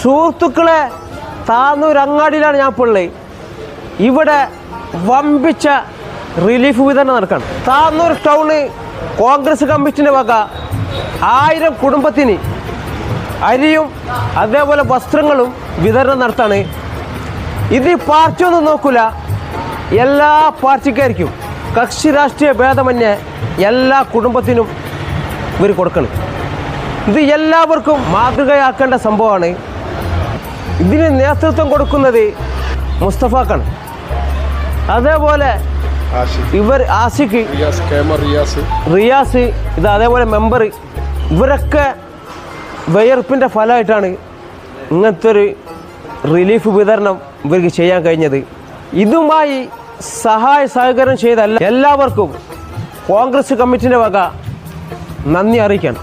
സുഹൃത്തുക്കളെ, താന്നൂർ അങ്ങാടിയിലാണ് ഞാൻ ഇപ്പോൾ ഉള്ളത്. ഇവിടെ വമ്പിച്ച റിലീഫ് വിതരണം നടക്കണം. താന്നൂർ ടൗണ് കോൺഗ്രസ് കമ്മിറ്റിൻ്റെ വക 1000 കുടുംബത്തിന് അരിയും അതേപോലെ വസ്ത്രങ്ങളും വിതരണം നടത്താണ്. ഇത് പാർട്ടിയൊന്നും നോക്കില്ല, എല്ലാ പാർട്ടിക്കാർക്കും കക്ഷി രാഷ്ട്രീയ ഭേദമന്യേ എല്ലാ കുടുംബത്തിനും ഇവർ കൊടുക്കണം. ഇത് എല്ലാവർക്കും മാതൃകയാക്കേണ്ട സംഭവമാണ്. ഇതിന് നേതൃത്വം കൊടുക്കുന്നത് മുസ്തഫാക്കാണ്. അതേപോലെ ഇവർ ആസിഖ്, റിയാസ്, ഇത് അതേപോലെ മെമ്പർ, ഇവരൊക്കെ വിയർപ്പിൻ്റെ ഫലമായിട്ടാണ് ഇങ്ങനത്തെ ഒരു റിലീഫ് വിതരണം ഇവർക്ക് ചെയ്യാൻ കഴിഞ്ഞത്. ഇതുമായി സഹായ സഹകരണം ചെയ്ത എല്ലാവർക്കും കോൺഗ്രസ് കമ്മിറ്റിൻ്റെ വക നന്ദി അറിയിക്കണം.